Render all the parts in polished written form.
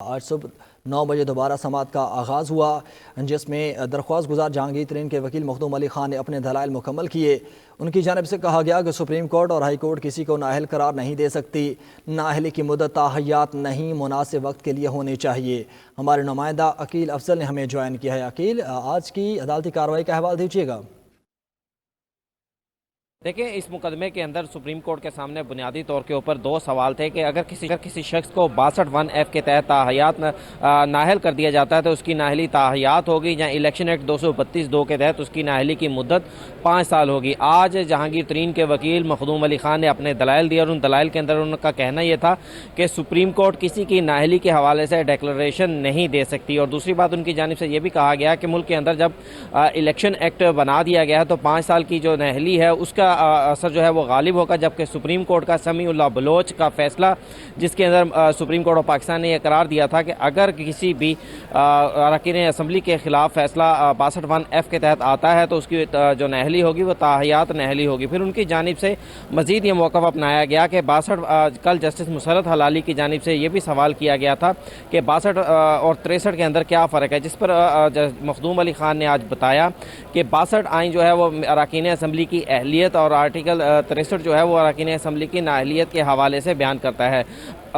आज सुबह 9 बजे दोबारा समाअत का आगाज़ हुआ, जिसमें दरख्वास्त गुजार जहांगीर तरीन के वकील मखदूम अली खान ने अपने दलाइल मुकम्मल किए। उनकी जानिब से कहा गया कि सुप्रीम कोर्ट और हाई कोर्ट किसी को नाअहल करार नहीं दे सकती। नाअहली की मुद्दत ताहयात नहीं, मुनासिब वक्त के लिए होनी चाहिए। हमारे नुमाइंदा अकील अफजल ने हमें ज्वाइन किया है। अकील, आज की अदालती कार्रवाई का अहवाल दीजिएगा। देखिए, इस मुकदमे के अंदर सुप्रीम कोर्ट के सामने बुनियादी तौर के ऊपर दो सवाल थे कि अगर किसी शख्स को 62(1)F के तहत ताहयात नाअहल कर दिया जाता है तो उसकी नाअहली ताहयात होगी, या इलेक्शन एक्ट 232(2) के तहत उसकी नाअहली की मुद्दत 5 साल होगी। आज जहांगीर तरीन के वकील मखदूम अली खान ने अपने दलाइल दिए और उन दलाइल के अंदर उनका कहना यह था कि सुप्रीम कोर्ट किसी की नाअहली के हवाले से डिक्लेरेशन नहीं दे सकती। और दूसरी बात, उनकी जानिब से यह भी कहा गया कि मुल्क के अंदर जब इलेक्शन एक्ट बना दिया गया है तो 5 साल की जो नाअहली है उसका असर जो है वो गालिब होगा, जबकि सुप्रीम कोर्ट का समीउल्लाह बलोच का फैसला, जिसके अंदर सुप्रीम कोर्ट ऑफ पाकिस्तान ने यह करार दिया था कि अगर किसी भी अरकान असम्बली के खिलाफ फैसला 62(1)F के तहत आता है तो उसकी जो नाअहली होगी वो ताहयात नाअहली होगी। फिर उनकी जानिब से मजीद ये मौक़िफ़ अपनाया गया कि 62 कल जस्टिस मुसरत हलाली की जानिब से ये भी सवाल किया गया था कि 62 और 63 के अंदर क्या फ़र्क है, जिस पर मखदूम अली खान ने आज बताया कि 62 आइन जो है वो अरकान असम्बली की अहलियत और आर्टिकल 63 जो है वो अरकान असम्बली की नाअहलियत के हवाले से बयान करता है।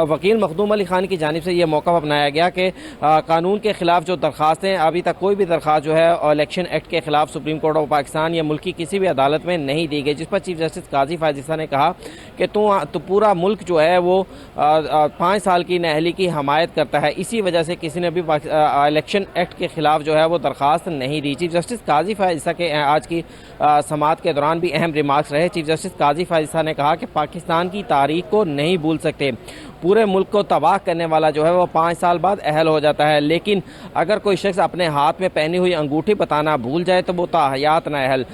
वकील मखदूम अली खान की जानिब से ये मौक़िफ़ अपनाया गया कि कानून के ख़िलाफ़ जो दरख्वास्तें, अभी तक कोई भी दरख्वास्त जो है इलेक्शन एक्ट के ख़िलाफ़ सुप्रीम कोर्ट ऑफ पाकिस्तान या मुल्क की किसी भी अदालत में नहीं दी गई, जिस पर चीफ जस्टिस काजी फायज़ ने कहा कि तो पूरा मुल्क जो है वो 5 साल की नाअहली की हमायत करता है, इसी वजह से किसी ने भी इलेक्शन एक्ट के ख़िलाफ़ जो है वो दरख्वास्त नहीं दी। चीफ जस्टिस काजी फायज़ के आज की समाअत के दौरान भी अहम रिमार्क्स रहे। चीफ जस्टिस काजी फायज़ ने कहा कि पाकिस्तान की तारीख को नहीं भूल सकते, पूरे मुल्क को तबाह करने वाला जो है वो 5 साल बाद अहल हो जाता है, लेकिन अगर कोई शख्स अपने हाथ में पहनी हुई अंगूठी बताना भूल जाए तो वो ताहयात नाअहल।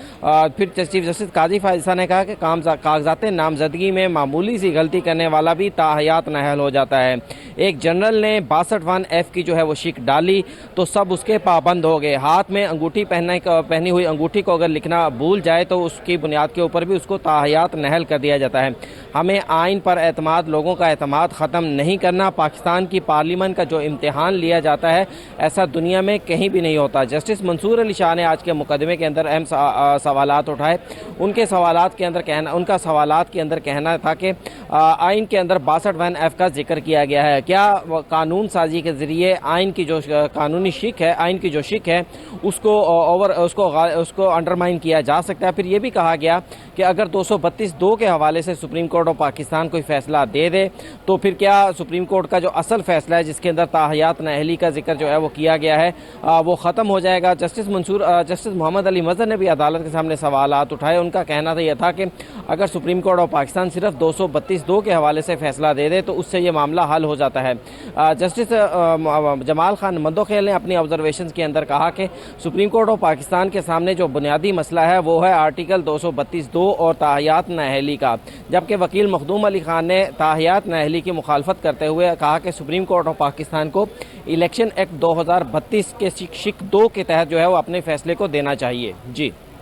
फिर चीफ जस्टिस काजी फायज़ ने कहा कि कागजात नामजदगी में मामूली सी गलती करने वाला भी ताहयात नाअहल हो जाता है। एक जनरल ने 62(1)F की जो है वो शिक डाली तो सब उसके पाबंद हो गए। हाथ में अंगूठी पहनी हुई अंगूठी को अगर लिखना भूल जाए तो उसकी बुनियाद के ऊपर भी उसको ताहयात नाअहल कर दिया जाता है। हमें आइन पर एतमाद, लोगों का एतमाद ख़त्म नहीं करना। पाकिस्तान की पार्लियामेंट का जो इम्तिहान लिया जाता है ऐसा दुनिया में कहीं भी नहीं होता। जस्टिस मंसूर अली शाह ने आज के मुकदमे के अंदर अहम सवालात उठाए। उनके सवालात के अंदर कहना था कि आइन के अंदर 62(1)F का जिक्र किया गया है। क्या कानून साजी के ज़रिए आइन की जो कानूनी शिक है, आइन की जो शिक है उसको अंडरमाइन किया जा सकता है। फिर यह भी कहा गया कि अगर 232(2) के हवाले से सुप्रीम कोर्ट ऑफ पाकिस्तान कोई फैसला दे दे तो फिर क्या सुप्रीम कोर्ट का जो असल फैसला है जिसके अंदर ताहयात नाअहली का जिक्र जो है वो किया गया है वो ख़त्म हो जाएगा। जस्टिस मोहम्मद अली मज़हर ने भी अदालत के सामने सवालात उठाए। उनका कहना तो यह था कि अगर सुप्रीम कोर्ट ऑफ पाकिस्तान सिर्फ 232(2) के हवाले से फैसला दे दे तो उससे ये मामला हल हो जाता है। जस्टिस जमाल खान मंदोखेल ने अपनी ऑब्जर्वेशन के अंदर कहा कि सुप्रीम कोर्ट ऑफ पाकिस्तान के सामने जो बुनियादी मसला है वो है आर्टिकल 232(2) और ताहयात नाअहली का, जबकि वकील मखदूम अली खान ने ताहयात नाअहली की मुखालफत करते हुए कहा कि सुप्रीम कोर्ट ऑफ पाकिस्तान को इलेक्शन एक्ट 2032 के शिक 2 के तहत जो है वो अपने फैसले को देना चाहिए। जी।